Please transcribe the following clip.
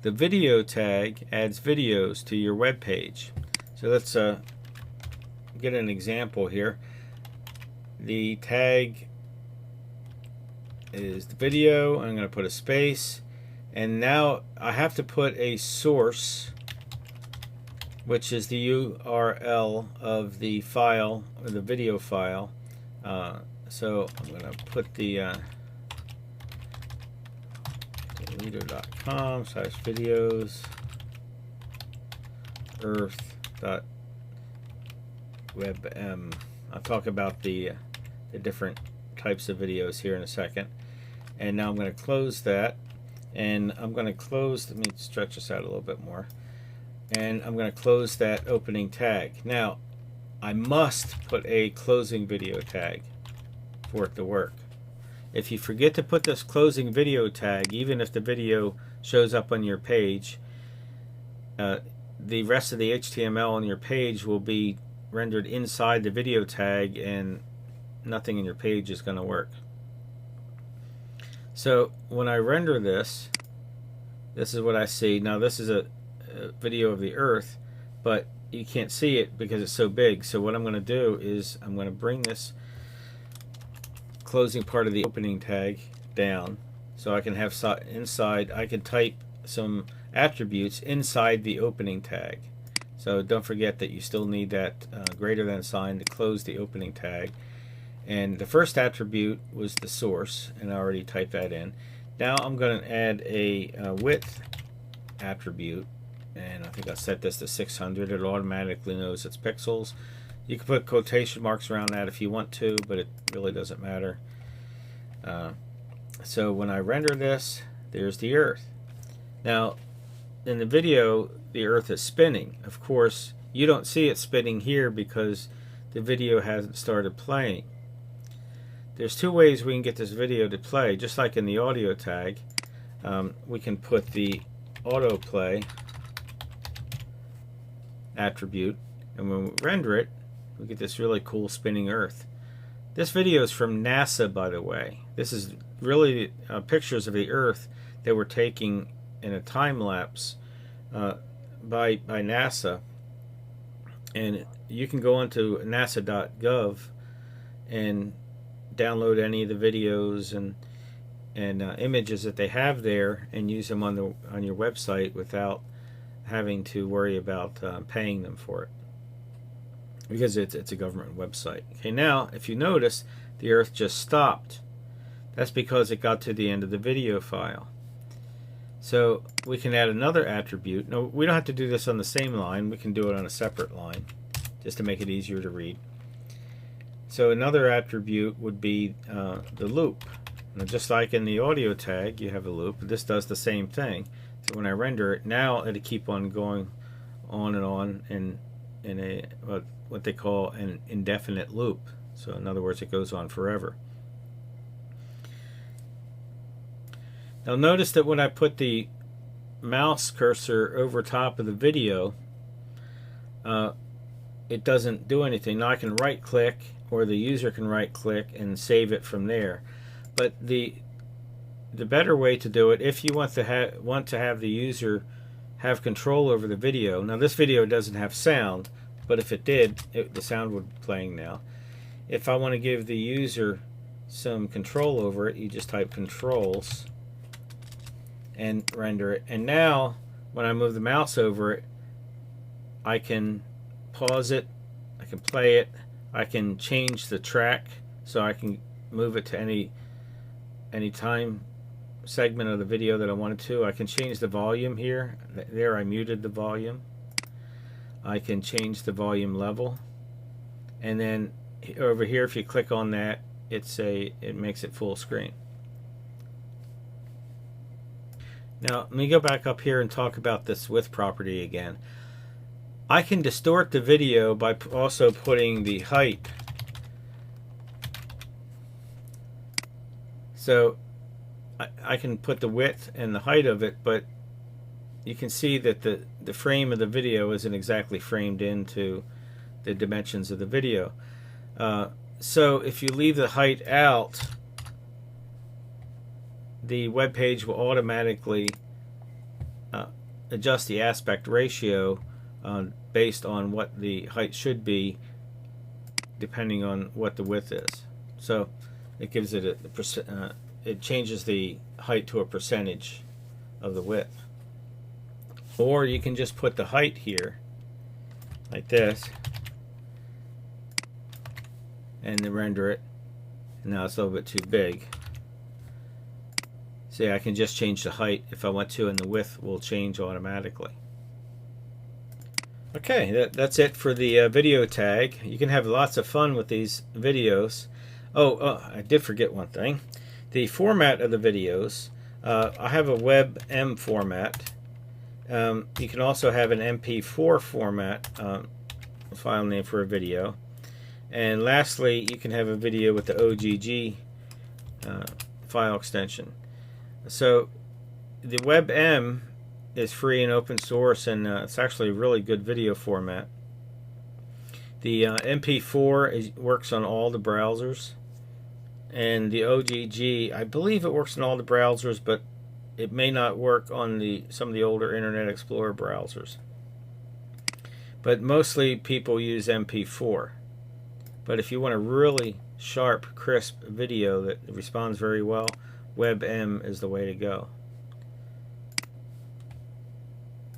the video tag adds videos to your web page. So let's get an example here. The tag is the video. I'm going to put a space, and now I have to put a source, which is the URL of the file, or the video file. So I'm going to put the deleter.com/videos earth.webm. I'll talk about the different types of videos here in a second. And now I'm going to close that, and I'm going to close, let me stretch this out a little bit more, and I'm going to close that opening tag. Now I must put a closing video tag for it to work. If you forget to put this closing video tag, even if the video shows up on your page, the rest of the HTML on your page will be rendered inside the video tag, and nothing in your page is going to work. So when I render this, this is what I see. Now this is a video of the Earth, but you can't see it because it's so big. So what I'm going to do is I'm going to bring this closing part of the opening tag down, so I can have inside, I can type some attributes inside the opening tag. So don't forget that you still need that greater than sign to close the opening tag. And the first attribute was the source, and I already typed that in. Now I'm going to add a width attribute, and I think I'll set this to 600. It automatically knows it's pixels. You can put quotation marks around that if you want to, but it really doesn't matter. So when I render this, there's the Earth. Now in the video, the Earth is spinning. Of course, you don't see it spinning here because the video hasn't started playing. There's two ways we can get this video to play. Just like in the audio tag, we can put the autoplay attribute, and when we render it, we get this really cool spinning Earth. This video is from NASA, by the way. This is really pictures of the Earth that were taken in a time lapse by NASA, and you can go onto nasa.gov and download any of the videos and images that they have there and use them on your website without having to worry about paying them for it, because it's a government website. Okay, now if you notice, the Earth just stopped. That's because it got to the end of the video file. So we can add another attribute. Now we don't have to do this on the same line. We can do it on a separate line just to make it easier to read. So another attribute would be the loop. Now, just like in the audio tag, you have a loop. This does the same thing. So when I render it, now it'll keep on going on and on in a what they call an indefinite loop. So in other words, it goes on forever. Now notice that when I put the mouse cursor over top of the video, it doesn't do anything. Now I can right click, or the user can right click and save it from there. But the better way to do it, if you want to have the user have control over the video. Now this video doesn't have sound, but if it did, the sound would be playing now. If I want to give the user some control over it, you just type controls and render it. And now when I move the mouse over it, I can pause it, I can play it, I can change the track, so I can move it to any time segment of the video that I wanted to. I can change the volume here. There I muted the volume. I can change the volume level, and then over here if you click on that, it makes it full screen. Now let me go back up here and talk about this width property again. I can distort the video by also putting the height. So I can put the width and the height of it, but you can see that the frame of the video isn't exactly framed into the dimensions of the video. So if you leave the height out, the web page will automatically adjust the aspect ratio based on what the height should be, depending on what the width is. So it gives it it changes the height to a percentage of the width. Or you can just put the height here like this and then render it. Now it's a little bit too big. See, I can just change the height if I want to, and the width will change automatically. Okay, that's it for the video tag. You can have lots of fun with these videos. Oh, I did forget one thing. The format of the videos, I have a WebM format. You can also have an MP4 format file name for a video. And lastly, you can have a video with the OGG file extension. So the WebM is free and open source, and it's actually a really good video format. The MP4 works on all the browsers, and the OGG, I believe it works on all the browsers, but it may not work on some of the older Internet Explorer browsers. But mostly people use MP4. But if you want a really sharp, crisp video that responds very well, WebM is the way to go.